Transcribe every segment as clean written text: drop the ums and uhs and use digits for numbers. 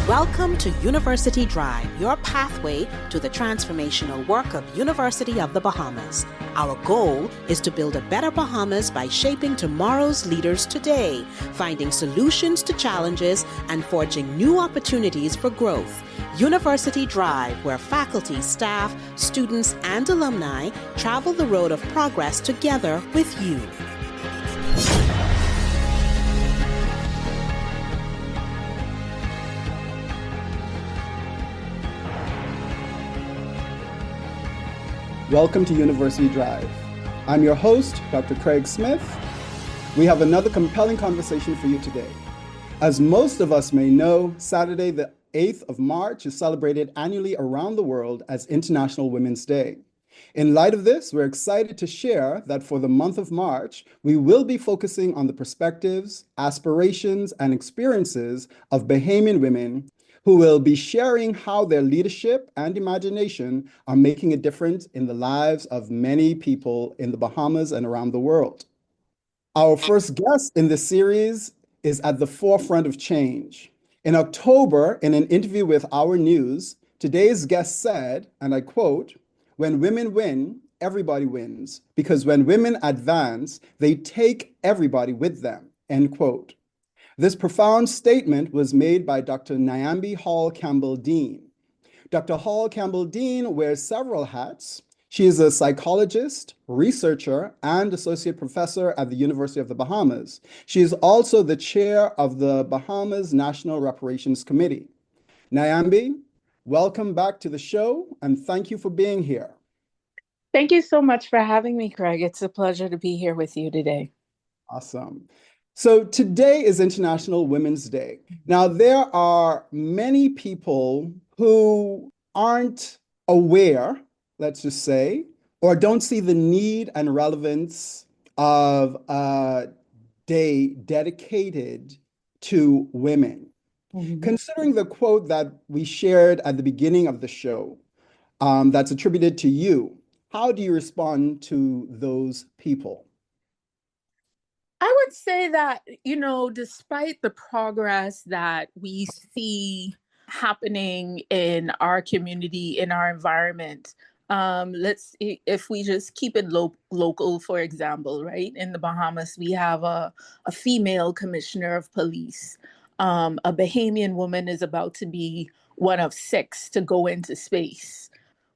Welcome to University Drive, your pathway to the transformational work of University of the Bahamas. Our goal is to build a better Bahamas by shaping tomorrow's leaders today, finding solutions to challenges, and forging new opportunities for growth. University Drive, where faculty, staff, students, and alumni travel the road of progress together with you. Welcome to University Drive. I'm your host, Dr. Craig Smith. We have another compelling conversation for you today. As most of us may know, Saturday, the 8th of March is celebrated annually around the world as International Women's Day. In light of this, we're excited to share that for the month of March, we will be focusing on the perspectives, aspirations, and experiences of Bahamian women who will be sharing how their leadership and imagination are making a difference in the lives of many people in the Bahamas and around the world. Our first guest in this series is at the forefront of change. In October, in an interview with Our News, today's guest said, and I quote, "When women win, everybody wins, because when women advance, they take everybody with them," end quote. This profound statement was made by Dr. Nyambe Hall Campbell-Dean. Dr. Hall Campbell-Dean wears several hats. She is a psychologist, researcher, and associate professor at the University of the Bahamas. She is also the chair of the Bahamas National Reparations Committee. Nyambe, welcome back to the show, and thank you for being here. Thank you so much for having me, Craig. It's a pleasure to be here with you today. Awesome. So today is International Women's Day. Now, there are many people who aren't aware, let's just say, or don't see the need and relevance of a day dedicated to women. Mm-hmm. Considering the quote that we shared at the beginning of the show, that's attributed to you, how do you respond to those people? I would say that, despite the progress that we see happening in our community, in our environment, if we just keep it local, for example, right? In the Bahamas, we have a female commissioner of police. A Bahamian woman is about to be one of 6 to go into space.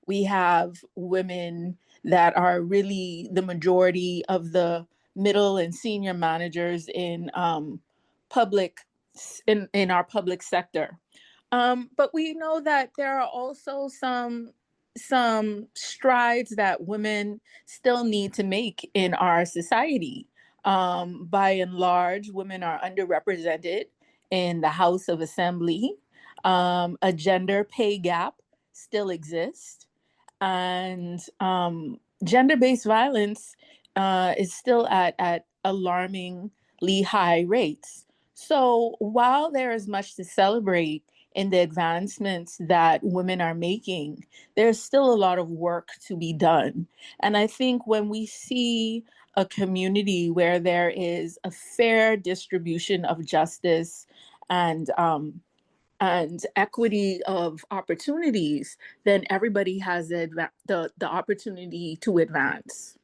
We have women that are really the majority of the middle and senior managers in our public sector. But we know that there are also some strides that women still need to make in our society. By and large, women are underrepresented in the House of Assembly. A gender pay gap still exists. And gender-based violence is still at alarmingly high rates. So while there is much to celebrate in the advancements that women are making, there's still a lot of work to be done. And I think when we see a community where there is a fair distribution of justice and equity of opportunities, then everybody has the opportunity to advance.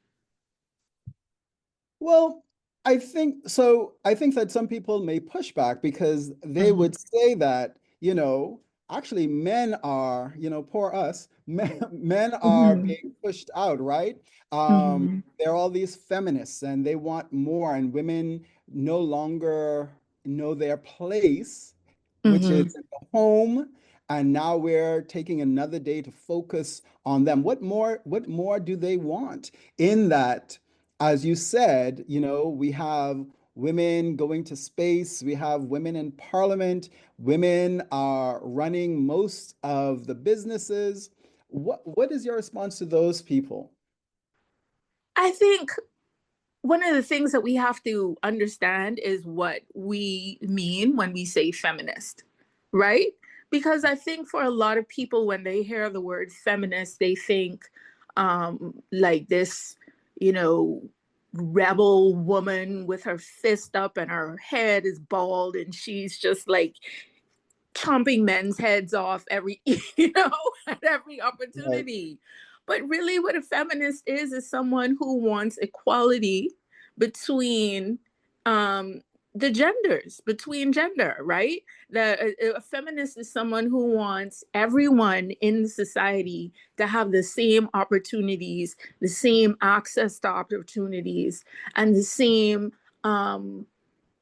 Well, I think that some people may push back because they would say that, actually men are, poor us, men are being pushed out, right? There are all these feminists and they want more, and women no longer know their place, which is in the home. And now we're taking another day to focus on them. What more do they want in that? As you said, we have women going to space, we have women in parliament, women are running most of the businesses. What is your response to those people? I think one of the things that we have to understand is what we mean when we say feminist, right? Because I think for a lot of people, when they hear the word feminist, they think like this, rebel woman with her fist up and her head is bald and she's just like chomping men's heads off every, at every Right. opportunity. But really, what a feminist is someone who wants equality between um, the genders, between gender, right? A feminist is someone who wants everyone in society to have the same opportunities, the same access to opportunities, and the same um,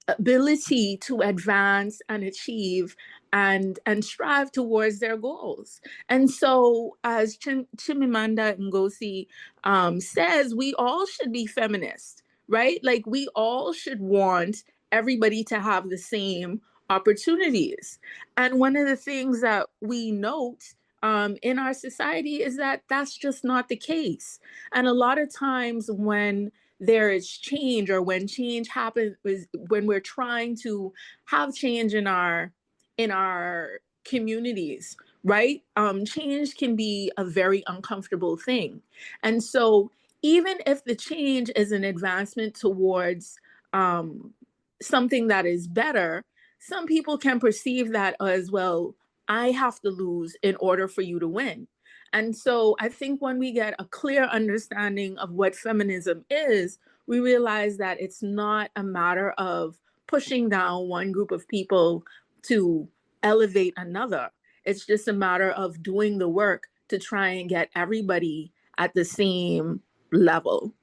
ability to advance and achieve and strive towards their goals. And so, as Chimamanda Ngozi says, we all should be feminists, right? Like, we all should want everybody to have the same opportunities. And one of the things that we note in our society is that that's just not the case. And a lot of times when there is change, or when change happens, when we're trying to have change in our communities, right? Change can be a very uncomfortable thing. And so even if the change is an advancement towards um, something that is better, some people can perceive that as, well, I have to lose in order for you to win. And so I think when we get a clear understanding of what feminism is, we realize that it's not a matter of pushing down one group of people to elevate another. It's just a matter of doing the work to try and get everybody at the same level.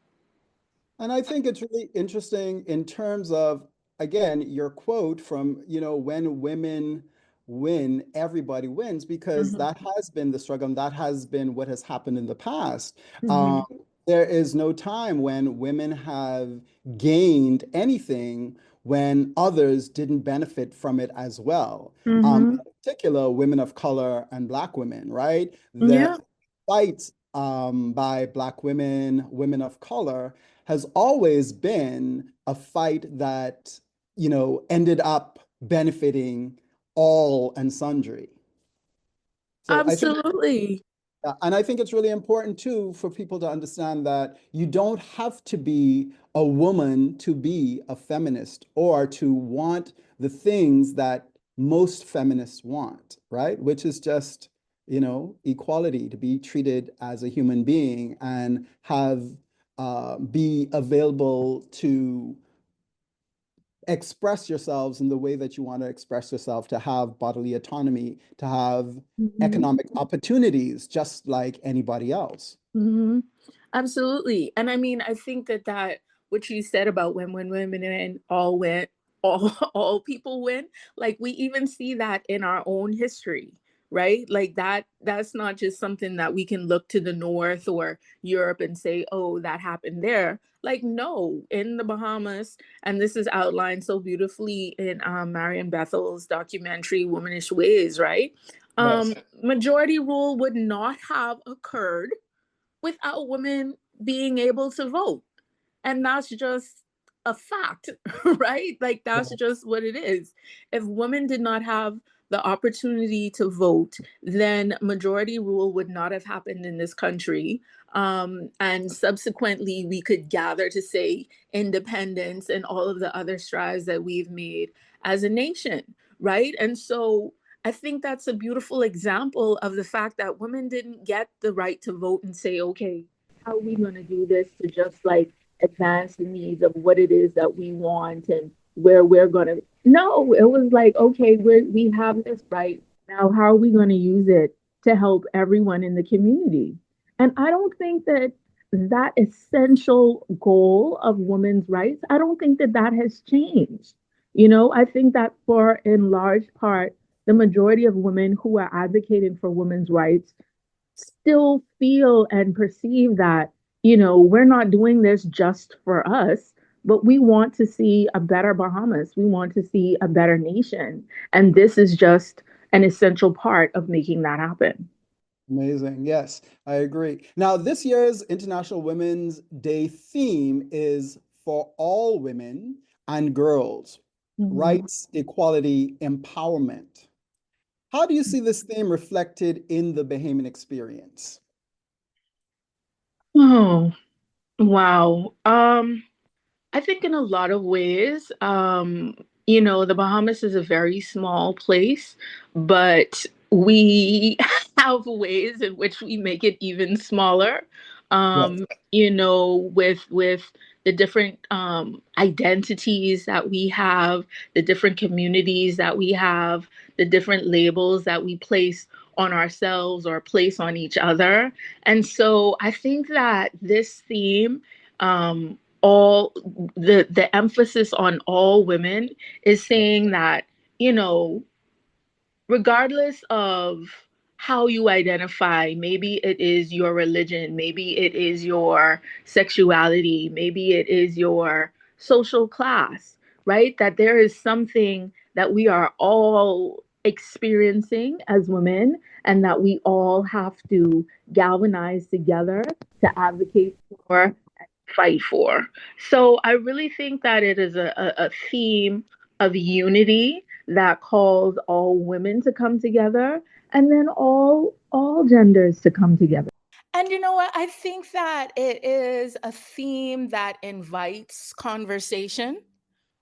And I think it's really interesting in terms of, again, your quote from, when women win, everybody wins, because Mhm. that has been the struggle, and that has been what has happened in the past. Um, Mhm. there is no time when women have gained anything when others didn't benefit from it as well. In Mhm. particular, women of color and Black women, right? The Yeah. fight by Black women, women of color, has always been a fight that, ended up benefiting all and sundry. So I think, Absolutely. and I think it's really important too for people to understand that you don't have to be a woman to be a feminist or to want the things that most feminists want, right? Which is just, equality, to be treated as a human being and have be available to express yourselves in the way that you want to express yourself, to have bodily autonomy, to have Mhm. economic opportunities just like anybody else. Hmm. Absolutely. And I mean, I think that what you said about when women and all win, all all people win, like we even see that in our own history, right? Like that's not just something that we can look to the north or Europe and say, oh, that happened there. Like, no, in the Bahamas, and this is outlined so beautifully in Marian Bethel's documentary Womanish Ways, right? Yes. Majority rule would not have occurred without women being able to vote. And that's just a fact, right? Like, that's just what it is. If women did not have the opportunity to vote, then majority rule would not have happened in this country. And subsequently, we could gather to say independence and all of the other strides that we've made as a nation, right? And so I think that's a beautiful example of the fact that women didn't get the right to vote and say, okay, how are we going to do this to just like advance the needs of what it is that we want and where we're going to. No, it was like, okay, we have this right. Now, how are we going to use it to help everyone in the community? And I don't think that that essential goal of women's rights, I don't think that that has changed. I think that for in large part, the majority of women who are advocating for women's rights still feel and perceive that, we're not doing this just for us, but we want to see a better Bahamas. We want to see a better nation. And this is just an essential part of making that happen. Amazing. Yes, I agree. Now, this year's International Women's Day theme is for all women and girls, Mhm. rights, equality, empowerment. How do you see this theme reflected in the Bahamian experience? Oh, wow. I think in a lot of ways, The Bahamas is a very small place, but we have ways in which we make it even smaller. Yes. With the different identities that we have, the different communities that we have, the different labels that we place on ourselves or place on each other. And so I think that this theme, all the emphasis on all women, is saying that, you know, regardless of how you identify, maybe it is your religion, maybe it is your sexuality, maybe it is your social class, right? That there is something that we are all experiencing as women, and that we all have to galvanize together to advocate for and fight for. So I really think that it is a theme of unity that calls all women to come together, and then all genders to come together. And you know what? I think that it is a theme that invites conversation,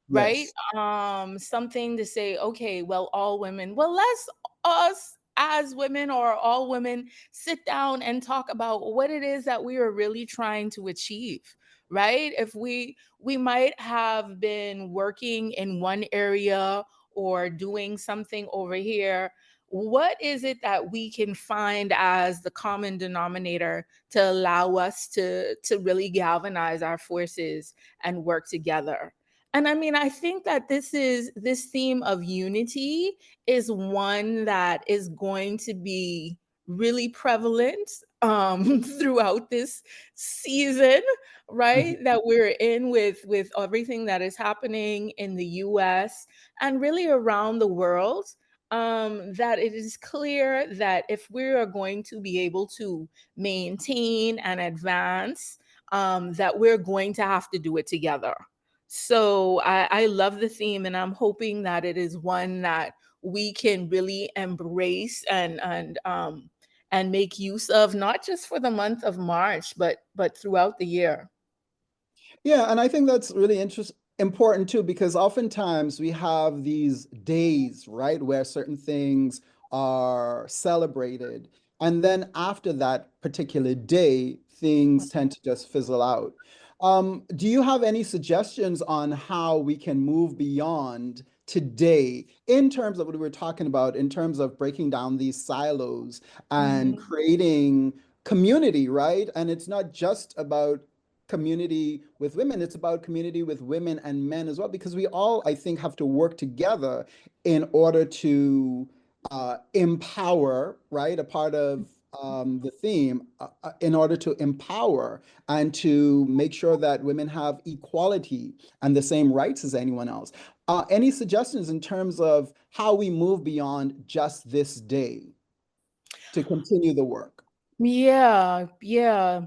right? Yes. Something to say, okay, well, all women, well, let's us as women or all women sit down and talk about what it is that we are really trying to achieve, right? If we might have been working in one area or doing something over here, what is it that we can find as the common denominator to allow us to really galvanize our forces and work together? And I mean, I think that this theme of unity is one that is going to be really prevalent throughout this season, Mhm. right? That we're in with everything that is happening in the US and really around the world. That it is clear that if we are going to be able to maintain and advance, that we're going to have to do it together. So I love the theme, and I'm hoping that it is one that we can really embrace and make use of, not just for the month of March, but throughout the year. Yeah, and I think that's really important too, because oftentimes we have these days, right, where certain things are celebrated. And then after that particular day, things tend to just fizzle out. Do you have any suggestions on how we can move beyond today in terms of what we were talking about, in terms of breaking down these silos and Mhm. creating community, right? And it's not just about community with women, it's about community with women and men as well, because we all, I think, have to work together in order to empower, right? A part of the theme, in order to empower and to make sure that women have equality and the same rights as anyone else. Any suggestions in terms of how we move beyond just this day to continue the work? Yeah, yeah.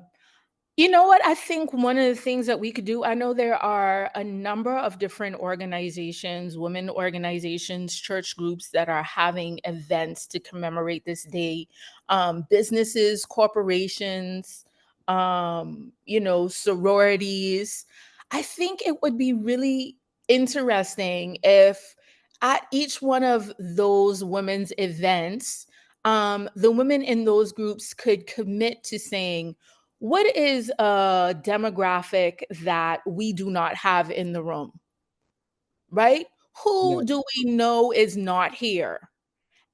You know what? I think one of the things that we could do, I know there are a number of different organizations, women organizations, church groups that are having events to commemorate this day. Businesses, corporations, sororities. I think it would be really interesting if at each one of those women's events, the women in those groups could commit to saying, what is a demographic that we do not have in the room, right? Yeah. Who do we know is not here?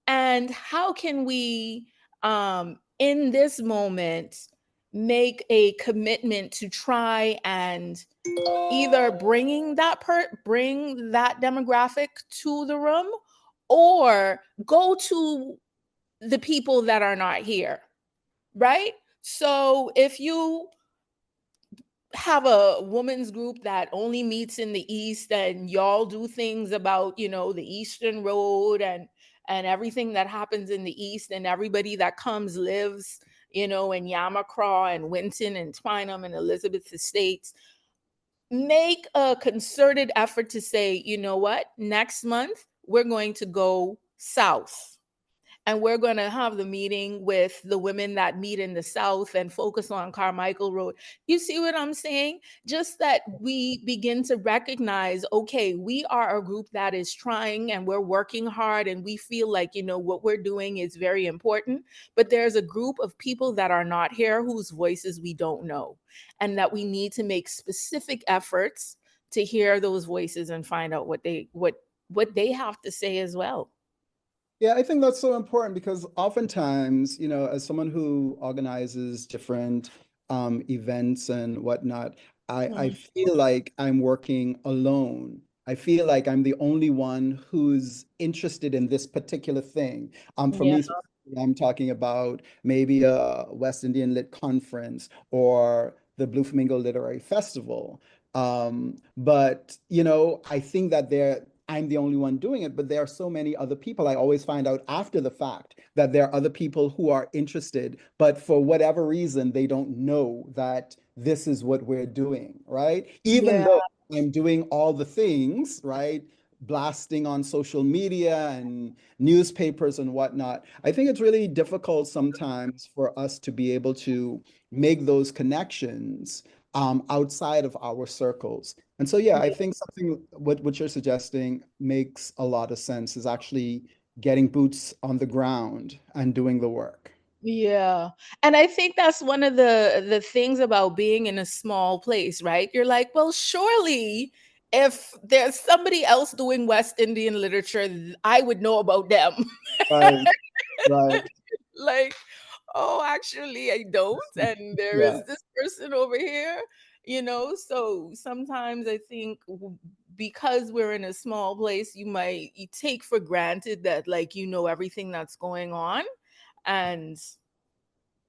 And how can we, in this moment, make a commitment to try and either bring that demographic to the room, or go to the people that are not here, right? So if you have a women's group that only meets in the east, and y'all do things about, the eastern road and everything that happens in the east, and everybody that comes lives, in Yamacraw and Winton and Twynham and Elizabeth Estates, make a concerted effort to say, you know what, next month we're going to go south, and we're going to have the meeting with the women that meet in the South and focus on Carmichael Road. You see what I'm saying? Just that we begin to recognize, okay, we are a group that is trying and we're working hard and we feel like, you know, what we're doing is very important. But there's a group of people that are not here whose voices we don't know, and that we need to make specific efforts to hear those voices and find out what they have to say as well. Yeah, I think that's so important because oftentimes, you know, as someone who organizes different events and whatnot, I Hmm. feel like I'm working alone. I feel like I'm the only one who's interested in this particular thing. For Yeah. me, I'm talking about maybe a West Indian Lit Conference or the Blue Flamingo Literary Festival. But, you know, I think that I'm the only one doing it, but there are so many other people. I always find out after the fact that there are other people who are interested, but for whatever reason, they don't know that this is what we're doing, right? Even Yeah. though I'm doing all the things, right? Blasting on social media and newspapers and whatnot. I think it's really difficult sometimes for us to be able to make those connections outside of our circles. And so, yeah, I think something what you're suggesting makes a lot of sense is actually getting boots on the ground and doing the work. Yeah. And I think that's one of the things about being in a small place, right? You're like, well, surely if there's somebody else doing West Indian literature, I would know about them. Right, right. Like, oh, actually, I don't. And there Yeah, is this person over here, you know? So sometimes I think because we're in a small place, you take for granted that, like, you know everything that's going on, and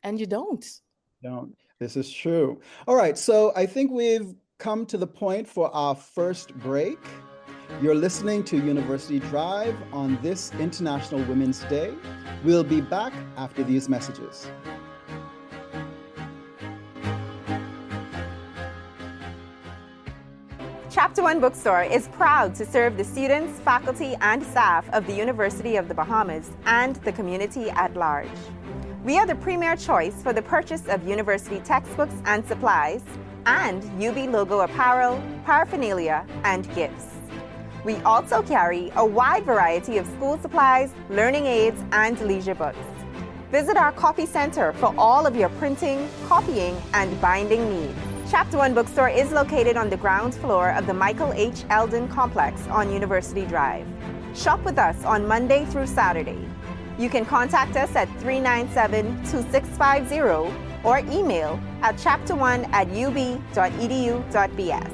you don't. don't. This is true. All right, so I think we've come to the point for our first break. You're listening to University Drive on this International Women's Day. We'll be back after these messages. Chapter One Bookstore is proud to serve the students, faculty, and staff of the University of the Bahamas and the community at large. We are the premier choice for the purchase of university textbooks and supplies, and UB logo apparel, paraphernalia, and gifts. We also carry a wide variety of school supplies, learning aids, and leisure books. Visit our copy center for all of your printing, copying, and binding needs. Chapter One Bookstore is located on the ground floor of the Michael H. Eldon Complex on University Drive. Shop with us on Monday through Saturday. You can contact us at 397-2650 or email at chapter1@ub.edu.bs.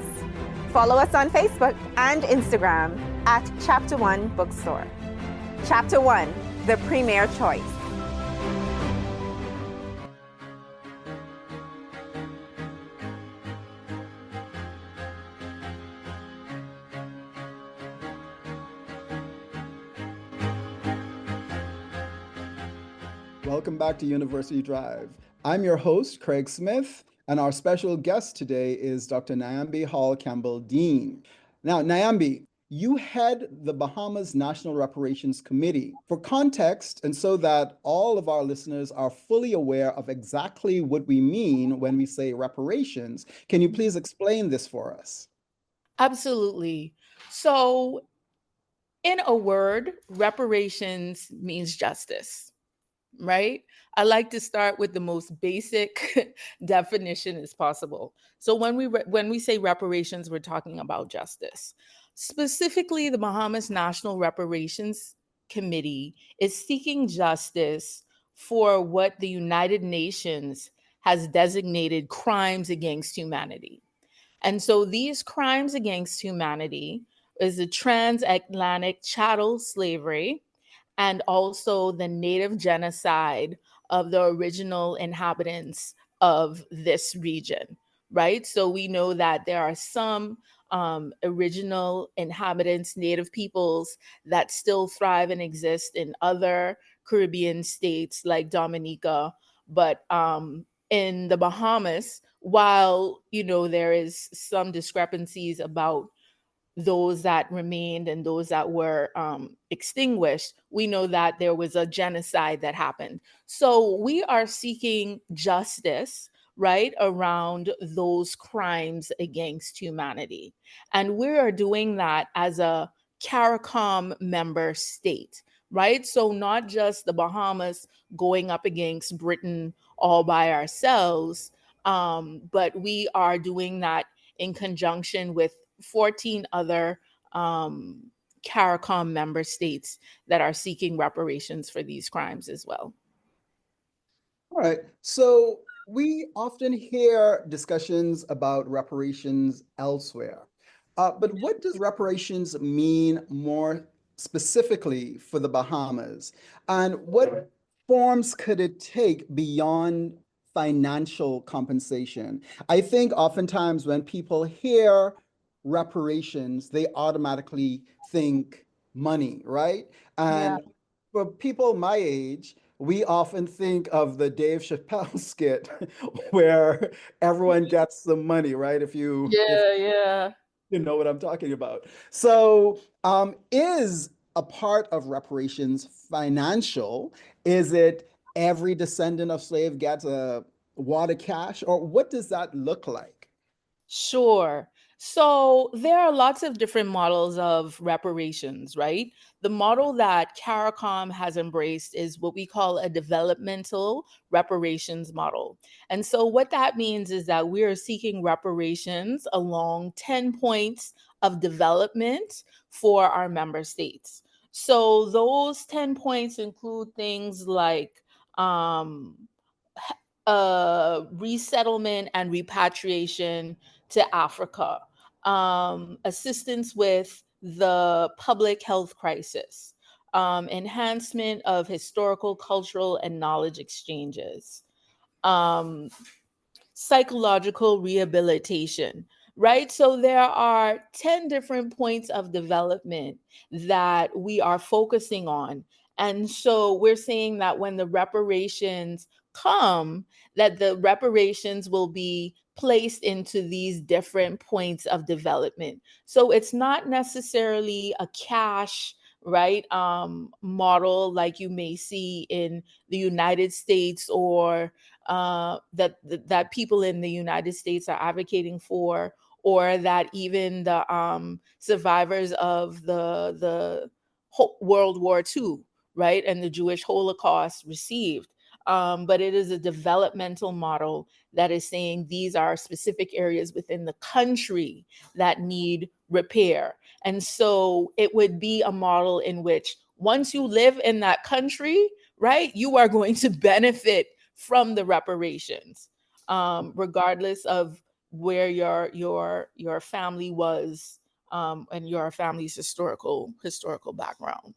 Follow us on Facebook and Instagram at Chapter One Bookstore. Chapter One, the premier choice. Welcome back to University Drive. I'm your host, Craig Smith, and our special guest today is Dr. Nyambe Hall Campbell Dean. Now, Nyambe, you head the Bahamas National Reparations Committee. For context, and so that all of our listeners are fully aware of exactly what we mean when we say reparations, can you please explain this for us? Absolutely. So, in a word, reparations means justice, right? I like to start with the most basic definition as possible. So when we say reparations, we're talking about justice. Specifically, the Bahamas National Reparations Committee is seeking justice for what the United Nations has designated crimes against humanity. And so these crimes against humanity is the transatlantic chattel slavery and also the native genocide of the original inhabitants of this region, right? So we know that there are some original inhabitants, native peoples that still thrive and exist in other Caribbean states like Dominica, but in the Bahamas, while you know there is some discrepancies about those that remained and those that were extinguished, we know that there was a genocide that happened. So we are seeking justice, right, around those crimes against humanity. And we are doing that as a CARICOM member state, right? So not just the Bahamas going up against Britain all by ourselves, but we are doing that in conjunction with 14 other CARICOM member states that are seeking reparations for these crimes as well. All right. So we often hear discussions about reparations elsewhere. But what does reparations mean more specifically for the Bahamas? And what forms could it take beyond financial compensation? I think oftentimes when people hear reparations, they automatically think money, right? Yeah. And for people my age, we often think of the Dave Chappelle skit where everyone gets some money, right? If Yeah. you know what I'm talking about. So, is a part of reparations financial? Is it every descendant of slave gets a wad of cash, or what does that look like? Sure. So there are lots of different models of reparations, right? The model that CARICOM has embraced is what we call a developmental reparations model. And so what that means is that we are seeking reparations along 10 points of development for our member states. So those 10 points include things like um, resettlement and repatriation to Africa, assistance with the public health crisis, enhancement of historical, cultural, and knowledge exchanges, um, psychological rehabilitation, right? So there are 10 different points of development that we are focusing on. And so we're saying that when the reparations come, that the reparations will be placed into these different points of development. So it's not necessarily a cash, right, model like you may see in the United States, or that people in the United States are advocating for, or that even the survivors of the World War II, right, and the Jewish Holocaust received. But it is a developmental model that is saying these are specific areas within the country that need repair. And so it would be a model in which once you live in that country, right, you are going to benefit from the reparations, regardless of where your family was, and your family's historical background.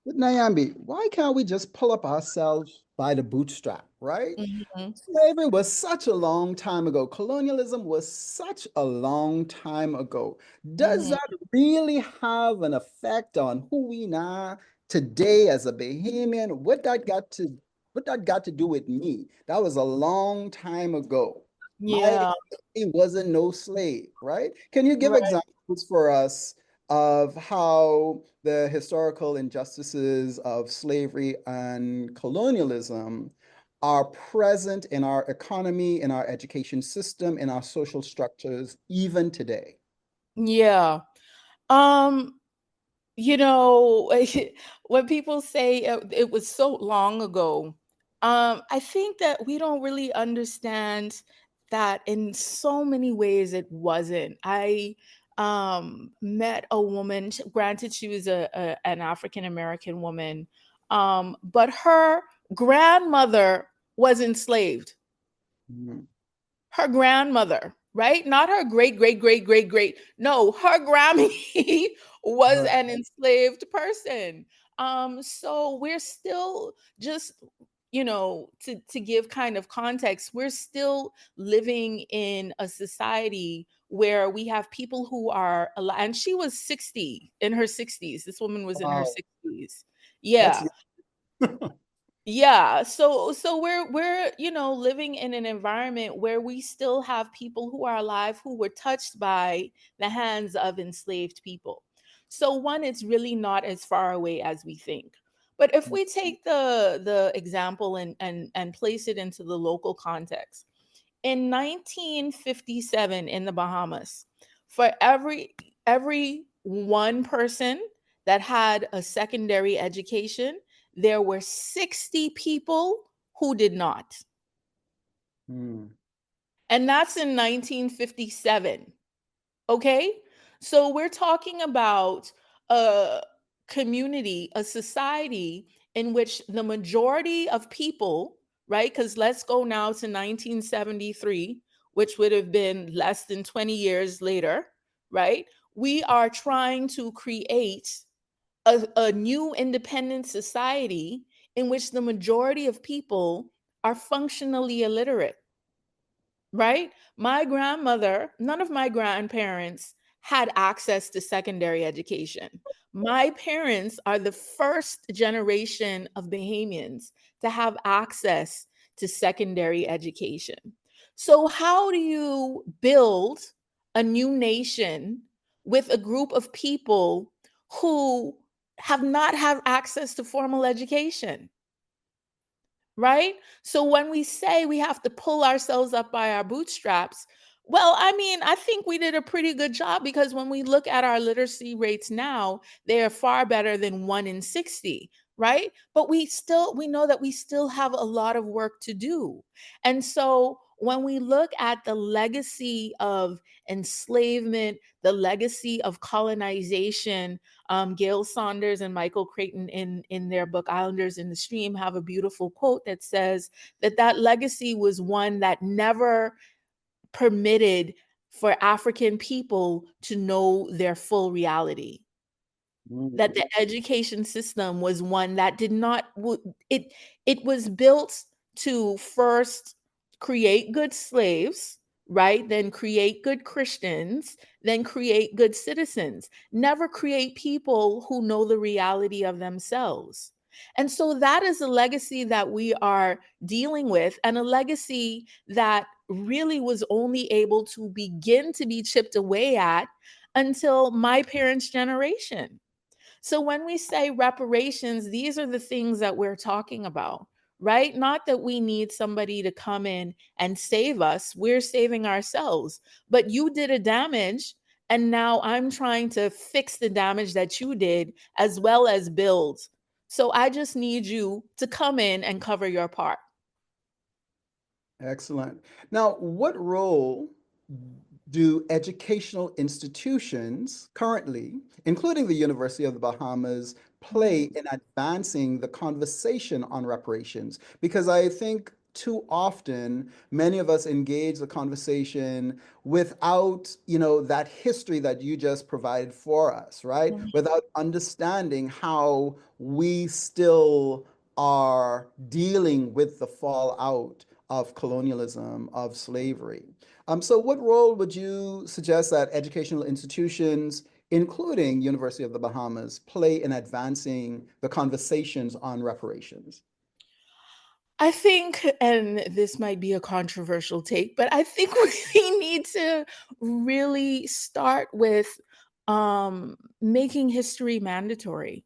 But Nyambi, why can't we just pull up ourselves by the bootstrap, right? Mhm. Slavery was such a long time ago. Colonialism was such a long time ago. Does Mhm. that really have an effect on who we are today as a Bahamian? What that got to do with me? That was a long time ago. My Yeah. it wasn't no slave, right? Can you give Right. examples for us of how the historical injustices of slavery and colonialism are present in our economy, in our education system, in our social structures, even today? Yeah. Um, you know, when people say it was so long ago, I think that we don't really understand that in so many ways it wasn't. I met a woman, granted she was an African American woman, but her grandmother was enslaved. Mhm. Her grandmother, right? Not her great, great, great, great, great. No, her Grammy was Right. an enslaved person. So we're still just, to give kind of context, we're still living in a society where we have people who are alive, and she was 60, in her 60s. This woman was in her Wow, 60s. that's Yeah. Yeah, so we're living in an environment where we still have people who are alive who were touched by the hands of enslaved people. So one, it's really not as far away as we think. But if we take the example and place it into the local context, in 1957 in the Bahamas, for every one person that had a secondary education, there were 60 people who did not. Mm. And that's in 1957. Okay? So we're talking about a community, a society in which the majority of people, right? Because let's go now to 1973, which would have been less than 20 years later, right? We are trying to create a new independent society in which the majority of people are functionally illiterate, right? My grandmother, none of my grandparents had access to secondary education. My parents are the first generation of Bahamians to have access to secondary education. So, how do you build a new nation with a group of people who have not had access to formal education? Right? So when we say we have to pull ourselves up by our bootstraps, well, I mean, I think we did a pretty good job because when we look at our literacy rates now, they are far better than 1 in 60, right? But we know that we still have a lot of work to do. And so when we look at the legacy of enslavement, the legacy of colonization, Gail Saunders and Michael Creighton in their book Islanders in the Stream have a beautiful quote that says that legacy was one that never permitted for African people to know their full reality. That the education system was one that did not it was built to first create good slaves, right? Then create good Christians, then create good citizens. Never create people who know the reality of themselves. And so that is a legacy that we are dealing with, and a legacy that really was only able to begin to be chipped away at until my parents' generation. So when we say reparations, these are the things that we're talking about, right? Not that we need somebody to come in and save us, we're saving ourselves. But you did a damage, and now I'm trying to fix the damage that you did as well as build. So I just need you to come in and cover your part. Excellent. Now, what role do educational institutions currently, including the University of the Bahamas, play in advancing the conversation on reparations? Because I think too often many of us engage the conversation without, that history that you just provided for us, right? Mhm. Without understanding how we still are dealing with the fallout of colonialism, of slavery. So what role would you suggest that educational institutions, including University of the Bahamas, play in advancing the conversations on reparations? I think, and this might be a controversial take, but I think we need to really start with making history mandatory,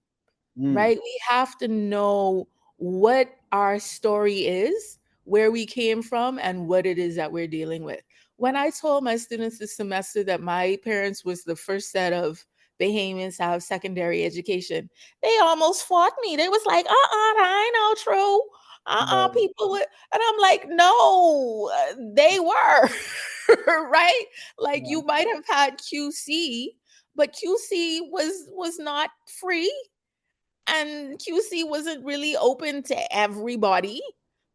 Mm. right? We have to know what our story is, where we came from, and what it is that we're dealing with. When I told my students this semester that my parents was the first set of Bahamians to have secondary education, they almost fought me. They was like, that ain't no true. Right. People would, and I'm like, no, they were, right? Like Yeah. you might have had QC, but QC was not free, and QC wasn't really open to everybody,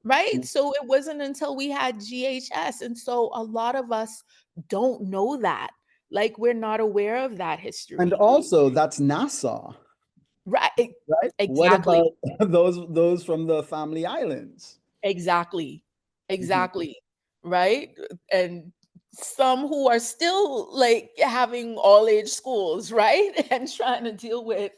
right? Mm. So it wasn't until we had GHS. And so a lot of us don't know that. Like we're not aware of that And history. also, that's Nassau, Right. right? What Exactly. about those from the Family Islands? Exactly. Mhm. Exactly. Right. And some who are still like having all age schools, right? And trying to deal with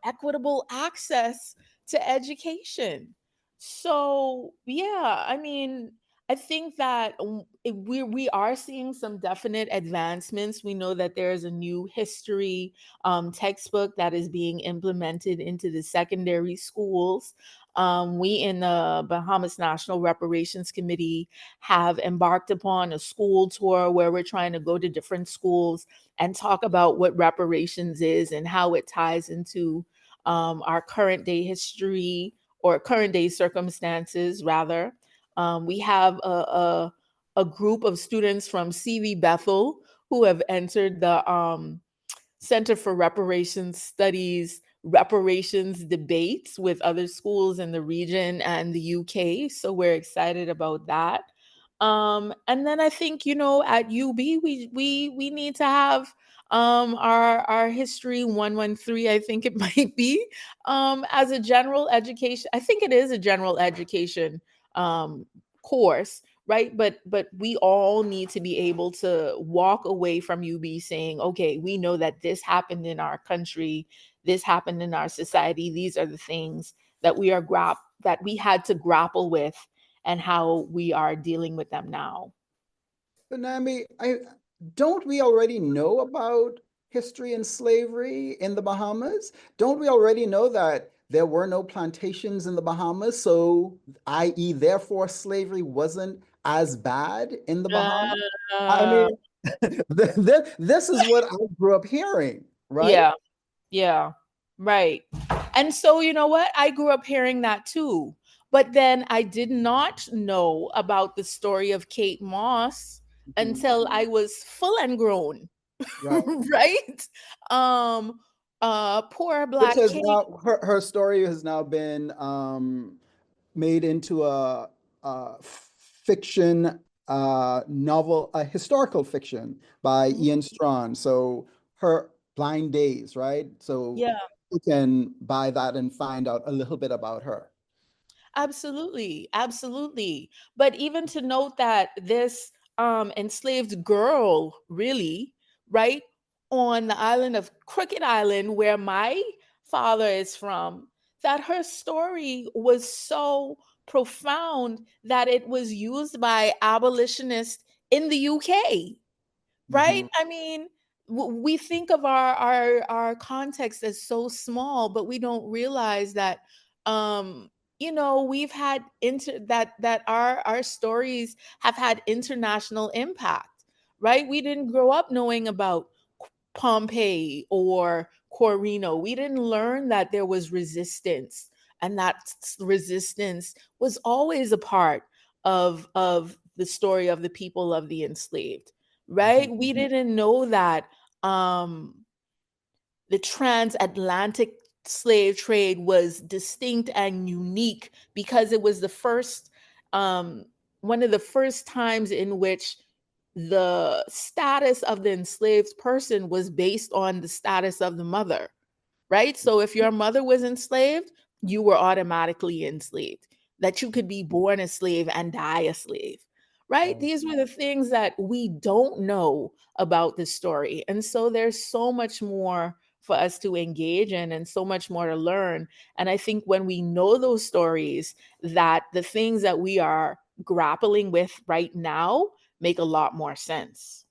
equitable access to education. So, yeah, I mean, I think that we are seeing some definite advancements. We know that there is a new history textbook that is being implemented into the secondary schools. We in the Bahamas National Reparations Committee have embarked upon a school tour where we're trying to go to different schools and talk about what reparations is and how it ties into our current day history or current day circumstances, rather. We have a group of students from CV Bethel who have entered the Center for Reparations Studies reparations debates with other schools in the region and the UK. So we're excited about that. And then I think, you know, at UB we need to have our history 113, I think it might be, as a general education. I think it is a general education um course, right? But we all need to be able to walk away from UB saying, okay, we know that this happened in our country, this happened in our society, these are the things that that we had to grapple with and how we are dealing with them now. But Nami, don't we already know about history and slavery in the Bahamas? Don't we already know that there were no plantations in the Bahamas, so i.e., therefore, slavery wasn't as bad in the Bahamas? I Uh, mean, this is what I grew up hearing, right? yeah, yeah, right. And so, you know what? I grew up hearing that too. But then I did not know about the story of Kate Moss Mhm. until I was full and grown, Right. right? Um, poor Which Black has Kate. now her story has now been made into a fiction novel, a historical fiction by Mhm. Ian Strawn. So her Blind Days, right? So Yeah. you can buy that and find out a little bit about her. Absolutely, absolutely. But even to note that this enslaved girl, really, right, on the island of Crooked Island, where my father is from, that her story was so profound that it was used by abolitionists in the UK, right? Mhm. I mean, we think of our context as so small, but we don't realize that you know, we've had that our stories have had international impact, right? We didn't grow up knowing about Pompeii or Corino. We didn't learn that there was resistance, and that resistance was always a part of the story of the people of the enslaved, Mhm. right? We didn't know that um the transatlantic slave trade was distinct and unique because it was the first um one of the first times in which the status of the enslaved person was based on the status of the mother, right? So if your mother was enslaved, you were automatically enslaved, that you could be born a slave and die a slave, right? Wow. These were the things that we don't know about the story. And so there's so much more for us to engage in and so much more to learn. And I think when we know those stories, that the things that we are grappling with right now make a lot more sense.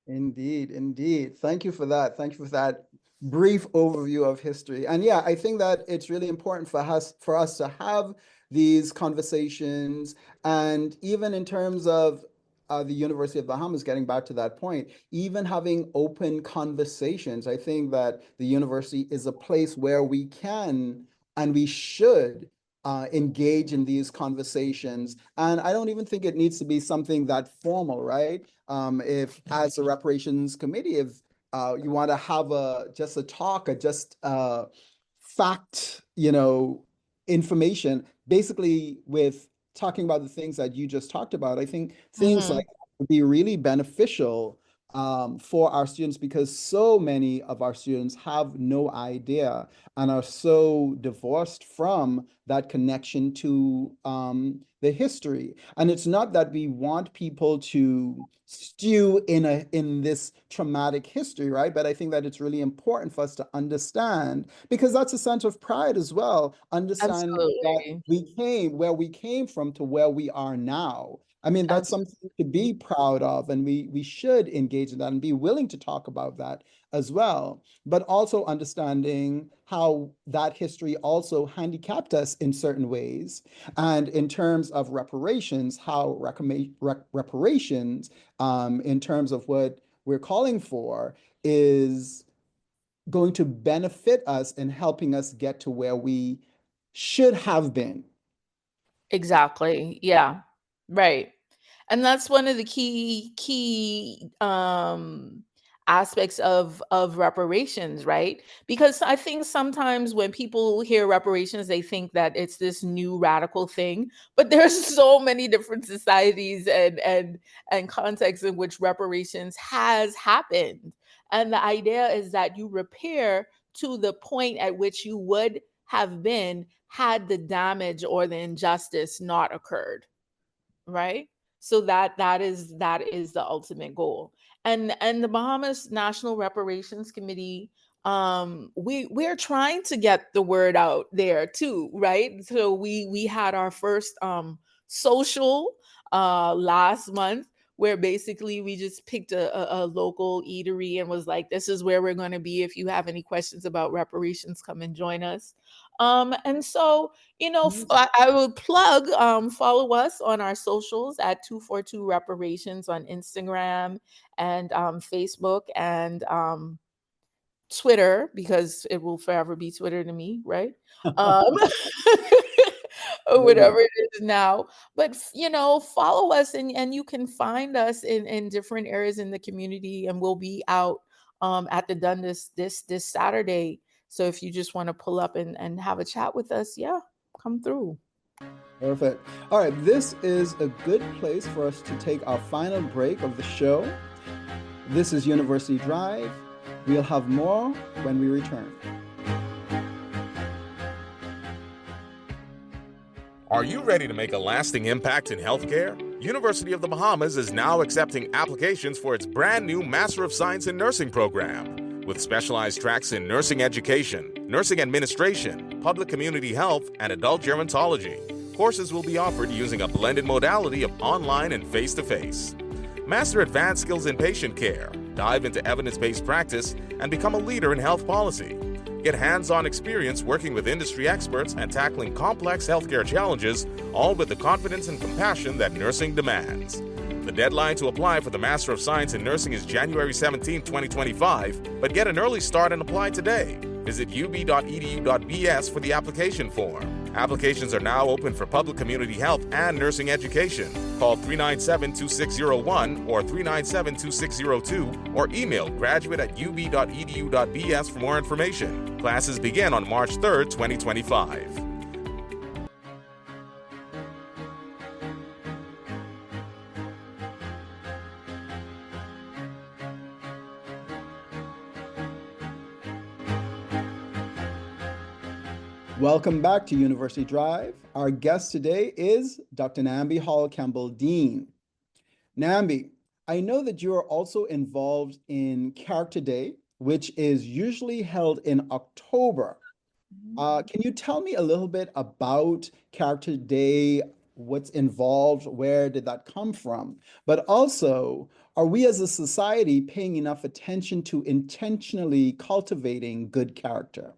Indeed, indeed. Thank you for that. Thank you for that brief overview of history. And yeah, I think that it's really important for us to have these conversations. And even in terms of the University of Bahamas, getting back to that point, even having open conversations, I think that the university is a place where we can and we should engage in these conversations. And I don't even think it needs to be something that formal, right? If as a reparations committee, if you want to have just a talk or just fact, information, basically with talking about the things that you just talked about, I think things Mhm. like that would be really beneficial for our students, because so many of our students have no idea and are so divorced from that connection to the history. And it's not that we want people to stew in this traumatic history, right? But I think that it's really important for us to understand, because that's a sense of pride as well, understanding that Absolutely. where we came from to where we are now. I mean, that's something to be proud of, and we should engage in that and be willing to talk about that as well. But also understanding how that history also handicapped us in certain ways. And in terms of reparations, how reparations, in terms of what we're calling for, is going to benefit us in helping us get to where we should have been. Exactly. Yeah. Right. And that's one of the key aspects of reparations, right? Because I think sometimes when people hear reparations, they think that it's this new radical thing, but there's so many different societies and contexts in which reparations has happened. And the idea is that you repair to the point at which you would have been had the damage or the injustice not occurred, right? So that is the ultimate goal. And the Bahamas National Reparations Committee, we're trying to get the word out there too, right? So we had our first social last month, where basically we just picked a local eatery and was like, this is where we're going to be. If you have any questions about reparations, come and join us. And so, I would plug, follow us on our socials at 242 Reparations on Instagram and Facebook and Twitter, because it will forever be Twitter to me, right? Um, or whatever it is now. But follow us, and you can find us in different areas in the community, and we'll be out at the Dundas this Saturday. So if you just want to pull up and have a chat with us, yeah, come through. Perfect. All right, this is a good place for us to take our final break of the show. This is University Drive. We'll have more when we return. Are you ready to make a lasting impact in healthcare? University of the Bahamas is now accepting applications for its brand new Master of Science in Nursing program. With specialized tracks in nursing education, nursing administration, public community health, and adult gerontology. Courses will be offered using a blended modality of online and face-to-face. Master advanced skills in patient care, dive into evidence-based practice, and become a leader in health policy. Get hands-on experience working with industry experts and tackling complex healthcare challenges, all with the confidence and compassion that nursing demands. The deadline to apply for the Master of Science in Nursing is January 17, 2025, but get an early start and apply today. Visit ub.edu.bs for the application form. Applications are now open for public community health and nursing education. Call 397-2601 or 397-2602 or email graduate@ub.edu.bs for more information. Classes begin on March 3rd, 2025. Welcome back to University Drive. Our guest today is Dr. Nambi Hall Campbell Dean. Nambi, I know that you are also involved in Character Day, which is usually held in October. Can you tell me a little bit about Character Day, what's involved, where did that come from? But also, are we as a society paying enough attention to intentionally cultivating good character?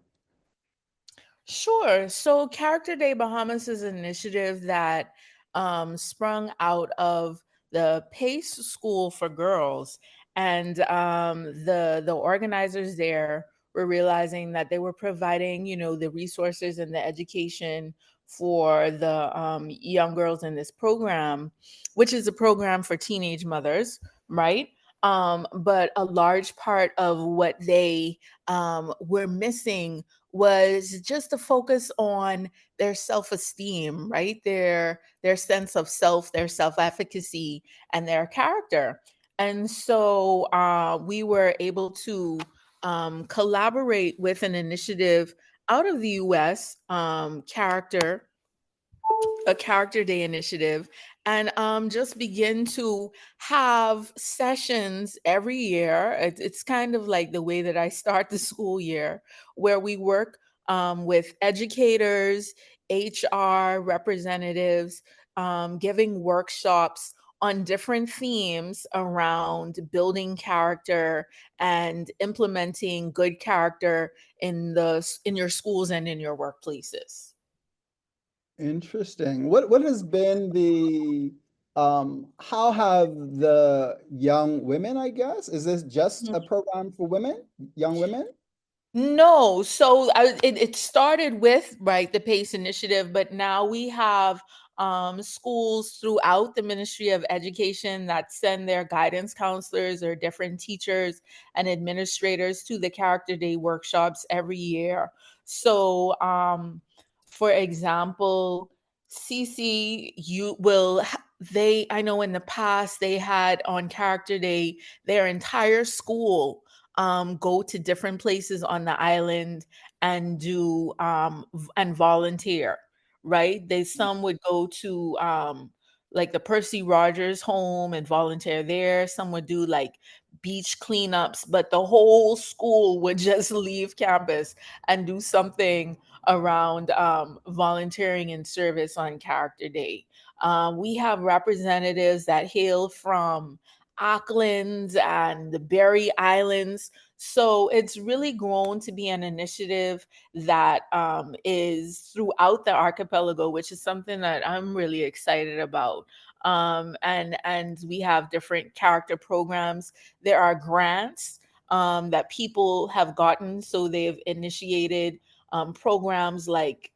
Sure. So Character Day Bahamas is an initiative that sprung out of the PACE School for Girls. And the organizers there were realizing that they were providing, the resources and the education for the young girls in this program, which is a program for teenage mothers, right? But a large part of what they were missing was just to focus on their self-esteem, right? Their sense of self, their self-efficacy, and their character. And so we were able to collaborate with an initiative out of the US, a Character Day initiative, and just begin to have sessions every year. It's kind of like the way that I start the school year, where we work with educators, HR representatives, giving workshops on different themes around building character and implementing good character in your schools and in your workplaces. Interesting. What has been the how have the young women, I guess, is this just a program for women, young women? No, so it started with right the PACE initiative, but now we have schools throughout the Ministry of Education that send their guidance counselors or different teachers and administrators to the Character Day workshops every year. So, for example, CC, I know in the past they had on Character Day their entire school go to different places on the island and do and volunteer, right? Some would go to like the Percy Rogers home and volunteer there. Some would do like beach cleanups, but the whole school would just leave campus and do something around volunteering in service on Character Day. We have representatives that hail from Auckland and the Berry Islands. So it's really grown to be an initiative that is throughout the archipelago, which is something that I'm really excited about. And we have different character programs. There are grants that people have gotten, so they've initiated programs like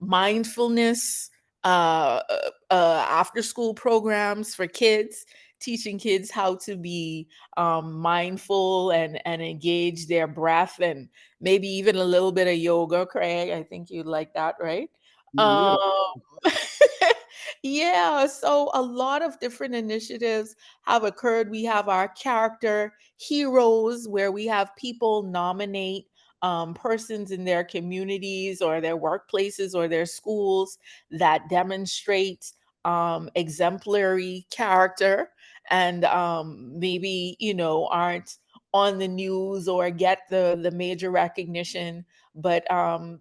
mindfulness, after school programs for kids, teaching kids how to be mindful and engage their breath, and maybe even a little bit of yoga. Craig, I think you'd like that, right? Yeah. Um, yeah, so a lot of different initiatives have occurred. We have our character heroes, where we have people nominate persons in their communities or their workplaces or their schools that demonstrate exemplary character and maybe aren't on the news or get the major recognition, but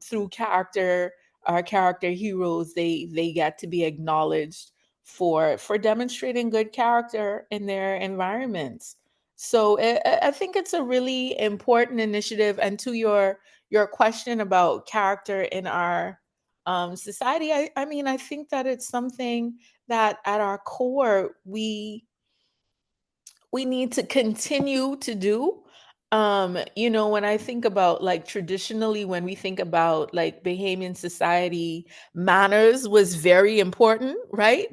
through character, our character heroes, they get to be acknowledged for demonstrating good character in their environments. So I think it's a really important initiative. And to your question about character in our society, I mean, I think that it's something that at our core we need to continue to do. When I think about like traditionally, when we think about like Bahamian society, manners was very important, right?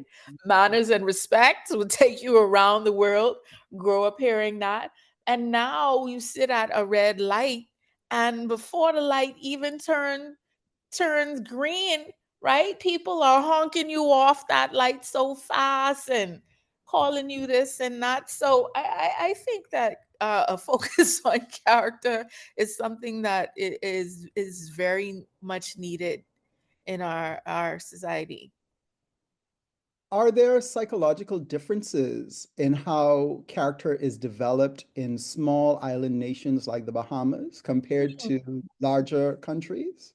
Manners and respect would take you around the world, grow up hearing that. And now you sit at a red light, and before the light even turns green, right? People are honking you off that light so fast and calling you this and that. So I think that a focus on character is something that is very much needed in our society. Are there psychological differences in how character is developed in small island nations like the Bahamas compared to larger countries?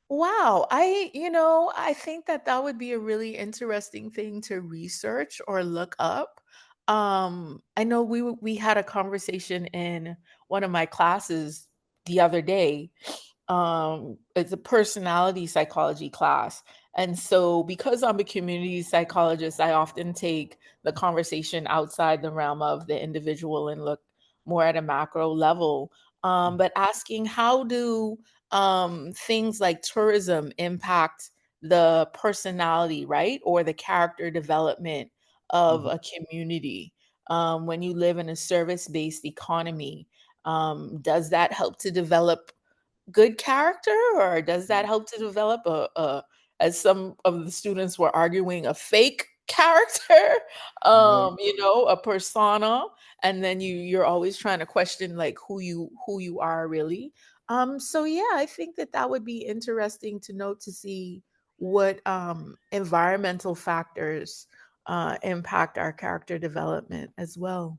Wow, I think that that would be a really interesting thing to research or look up. I know we had a conversation in one of my classes the other day. It's a personality psychology class. And so because I'm a community psychologist, I often take the conversation outside the realm of the individual and look more at a macro level. But asking how do things like tourism impact the personality, right? Or the character development of Mhm. a community. When you live in a service based economy, does that help to develop good character, or does that help to develop as some of the students were arguing, a fake character, Right. a persona, and then you're always trying to question like who you are really. So yeah, I think that would be interesting to note, to see what environmental factors impact our character development as well.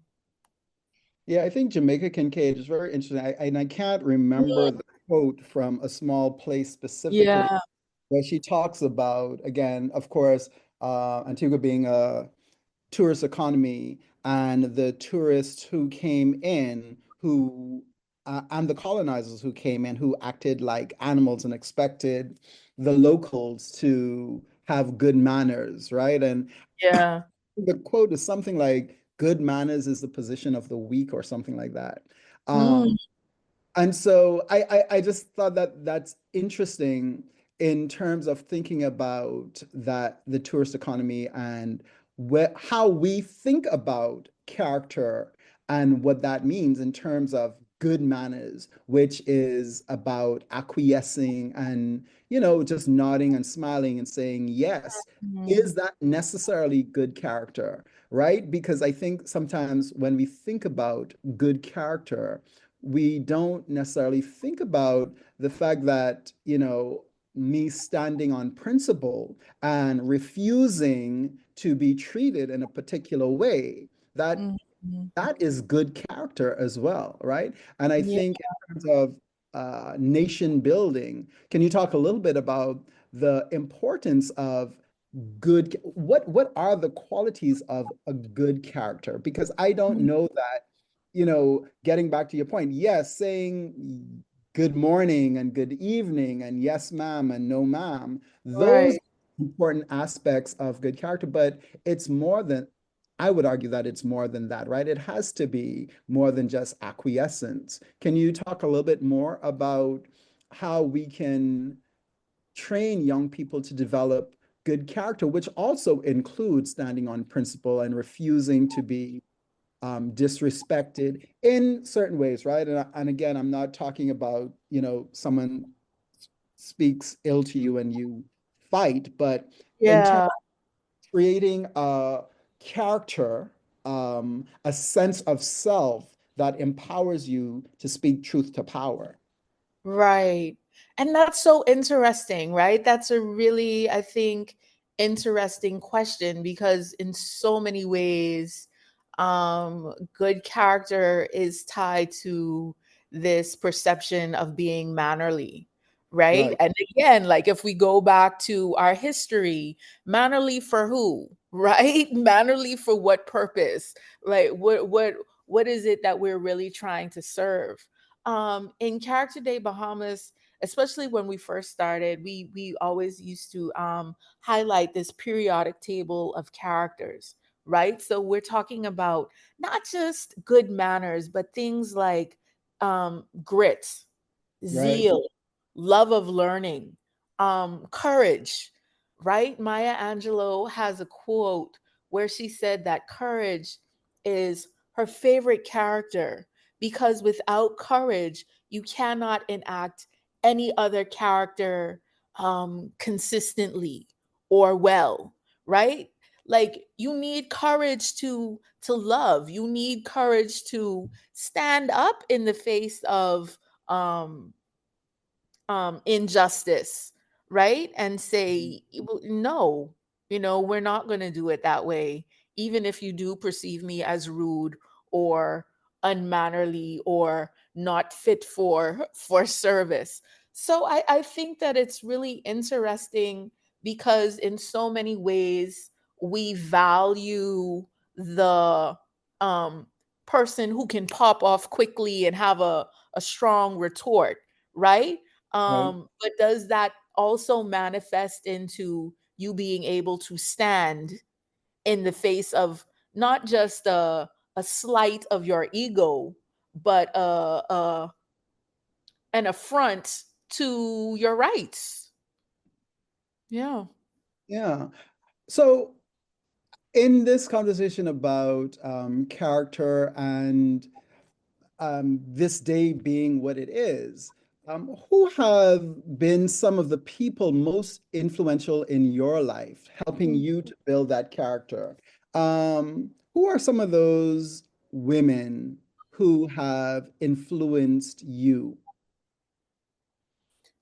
Yeah, I think Jamaica Kincaid is very interesting. And I can't Mm, remember the quote from A Small Place specifically, yeah. where she talks about, again, of course, Antigua being a tourist economy, and the tourists who came in, who and the colonizers who came in, who acted like animals and expected the locals to have good manners, right? And Yeah. the quote is something like, "Good manners is the position of the weak," or something like that. Mm, And so I just thought that that's interesting in terms of thinking about that the tourist economy and how we think about character and what that means in terms of good manners, which is about acquiescing and, just nodding and smiling and saying yes. mm, Is that necessarily good character, right? Because I think sometimes when we think about good character, we don't necessarily think about the fact that, me standing on principle and refusing to be treated in a particular way, that mm, mm. that is good character as well, right? And I Yeah. think in terms of nation building, can you talk a little bit about the importance of what are the qualities of a good character? Because I don't Mm, know that, getting back to your point, yes, saying good morning and good evening and yes, ma'am and no, ma'am, those right. important aspects of good character, but it's more than, I would argue that it's more than that, right? It has to be more than just acquiescence. Can you talk a little bit more about how we can train young people to develop good character, which also includes standing on principle and refusing to be disrespected in certain ways, right? And again, I'm not talking about, someone speaks ill to you and you fight, but in terms Yeah. of creating a character, a sense of self that empowers you to speak truth to power. Right. And that's so interesting, right? That's a really, I think, interesting question, because in so many ways, good character is tied to this perception of being mannerly, right? Right, And again, like if we go back to our history, mannerly for who, right? Mannerly for what purpose? Like what is it that we're really trying to serve? In Character Day Bahamas, especially when we first started, we always used to highlight this periodic table of characters, right? So we're talking about not just good manners, but things like grit, right, zeal, love of learning, courage, right? Maya Angelou has a quote where she said that courage is her favorite character, because without courage, you cannot enact any other character consistently or well, right? Like you need courage to love. You need courage to stand up in the face of um injustice, right? And say, "Well, no, we're not going to do it that way, even if you do perceive me as rude or unmannerly or not fit for service." So I think that it's really interesting, because in so many ways we value the um person who can pop off quickly and have a strong retort, right? right. But does that also manifest into you being able to stand in the face of not just a slight of your ego, but an affront to your rights? Yeah. Yeah. So in this conversation about character and this day being what it is, Who have been some of the people most influential in your life, helping you to build that character? Who are some of those women who have influenced you?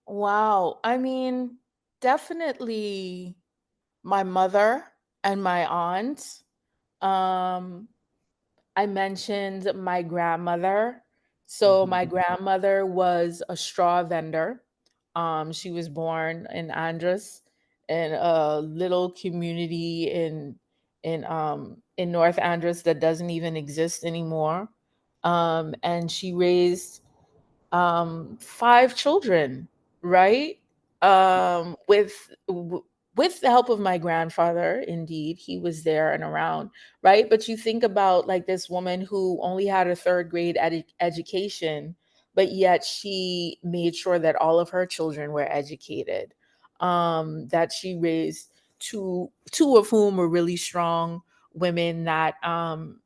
Wow. I mean, definitely my mother and my aunt. Um, I mentioned my grandmother. So my Mhm. grandmother was a straw vendor. She was born in Andros, in a little community in North Andros that doesn't even exist anymore. And she raised 5 children, right? With the help of my grandfather, indeed, he was there and around, right? But you think about like this woman who only had a third grade education, but yet she made sure that all of her children were educated. That she raised two of whom were really strong women that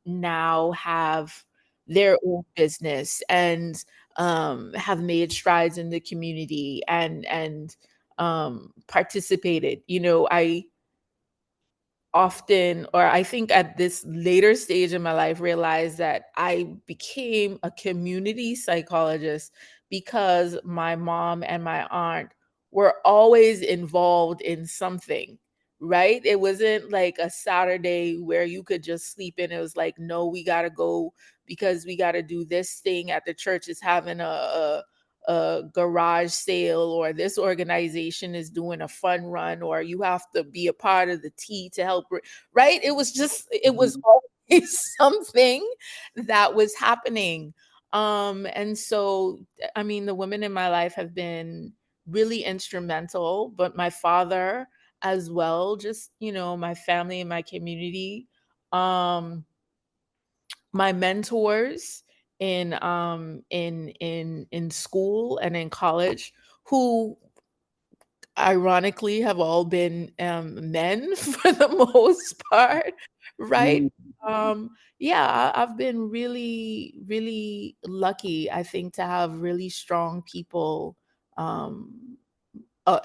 now have their own business and have made strides in the community and participated. I often, or I think at this later stage in my life, realized that I became a community psychologist because my mom and my aunt were always involved in something, right? It wasn't like a Saturday where you could just sleep in. It was like, no, we got to go because we got to do this thing at the church is having a garage sale, or this organization is doing a fun run, or you have to be a part of the tea to help, right? It was Mhm. always something that was happening. And so, I mean, the women in my life have been really instrumental, but my father as well, just, my family and my community. Um, my mentors in school and in college, who ironically have all been men for the most part, right? Mm. Yeah, I've been really, really lucky, I think, to have really strong people um,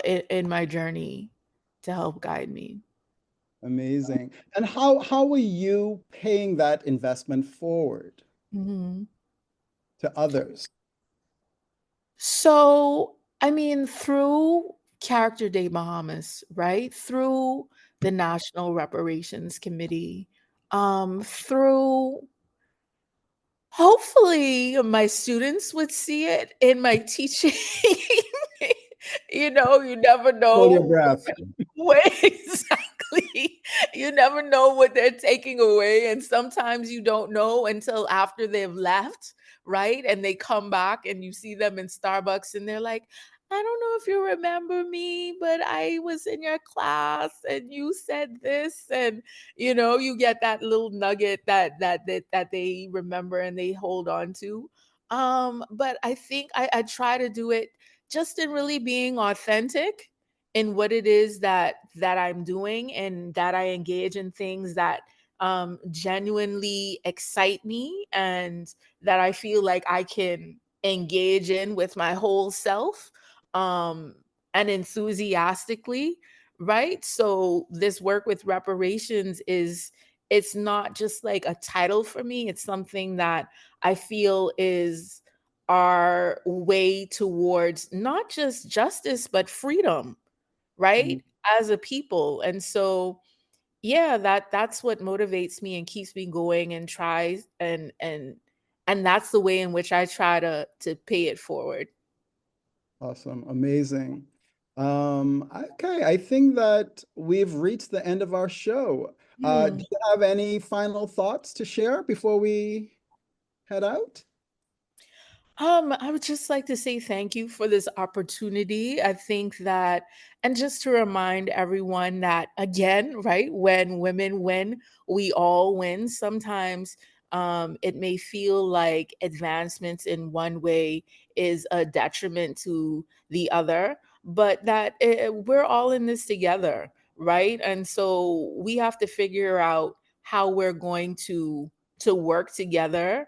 in my journey to help guide me. Amazing. And how are you paying that investment forward Mhm. to others? So, I mean, through Character Day Bahamas, right? Through the National Reparations Committee, through hopefully my students would see it in my teaching. You never Hold your know breath. what exactly. You never know what they're taking away. And sometimes you don't know until after they've left, right? And they come back and you see them in Starbucks and they're like, I don't know if you remember me, but I was in your class and you said this. And you get that little nugget that they remember and they hold on to. But I think I try to do it just in really being authentic in what it is that I'm doing, and that I engage in things that genuinely excite me and that I feel like I can engage in with my whole self, um, and enthusiastically, right? So this work with reparations it's not just like a title for me. It's something that I feel is our way towards not just justice but freedom, Mhm. right? As a people. And so yeah, that's what motivates me and keeps me going and tries and that's the way in which I try to pay it forward. Awesome. Amazing. Okay, I think that we've reached the end of our show. Do Hmm. you have any final thoughts to share before we head out? I would just like to say thank you for this opportunity. I think that, and just to remind everyone that, again, right, when women win, we all win. Sometimes it may feel like advancements in one way is a detriment to the other, but that we're all in this together, right? And so we have to figure out how we're going to work together,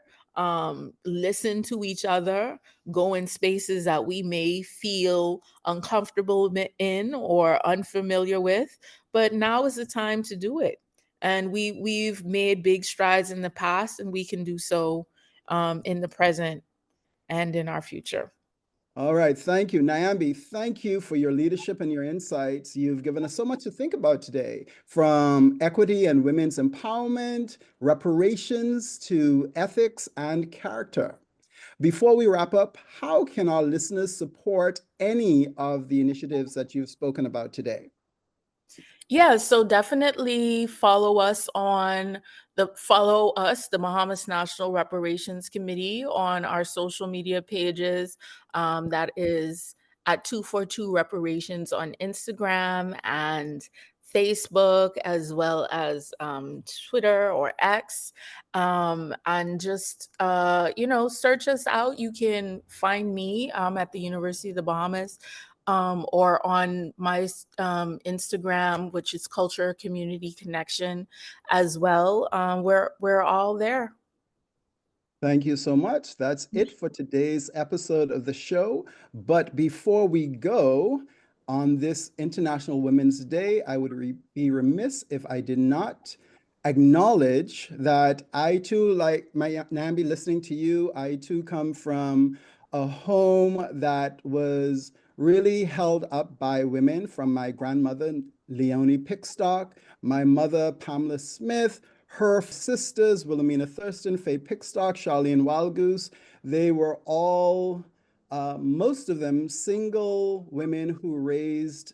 listen to each other, go in spaces that we may feel uncomfortable in or unfamiliar with. But now is the time to do it. And we've made big strides in the past, and we can do so in the present and in our future. All right, thank you. Nyambe, thank you for your leadership and your insights. You've given us so much to think about today, from equity and women's empowerment, reparations, to ethics and character. Before we wrap up, how can our listeners support any of the initiatives that you've spoken about today? Yeah, so definitely follow us, the Bahamas National Reparations Committee, on our social media pages. That is at 242 Reparations on Instagram and Facebook, as well as Twitter or X. And just, search us out. You can find me at the University of the Bahamas, or on my Instagram, which is Culture Community Connection as well. We're all there. Thank you so much. That's it for today's episode of the show. But before we go, on this International Women's Day, I would be remiss if I did not acknowledge that I too, like Nyambe, listening to you, I too come from a home that was really held up by women, from my grandmother, Leonie Pickstock, my mother, Pamela Smith, her sisters, Wilhelmina Thurston, Faye Pickstock, Charlene Wildgoose. They were all, most of them, single women who raised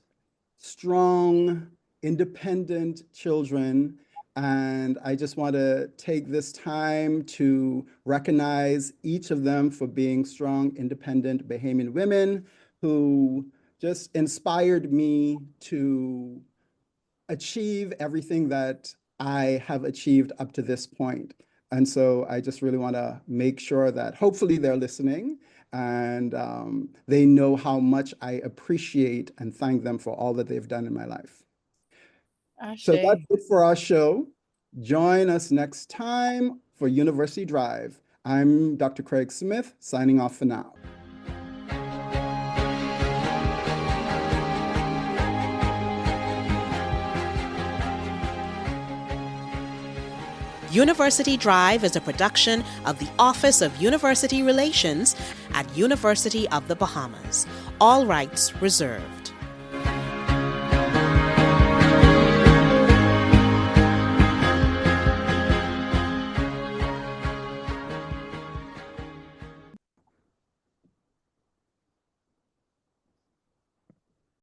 strong, independent children. And I just want to take this time to recognize each of them for being strong, independent Bahamian women who just inspired me to achieve everything that I have achieved up to this point. And so I just really want to make sure that hopefully they're listening, and they know how much I appreciate and thank them for all that they've done in my life. So that's it for our show. Join us next time for University Drive. I'm Dr. Craig Smith, signing off for now. University Drive is a production of the Office of University Relations at University of the Bahamas. All rights reserved.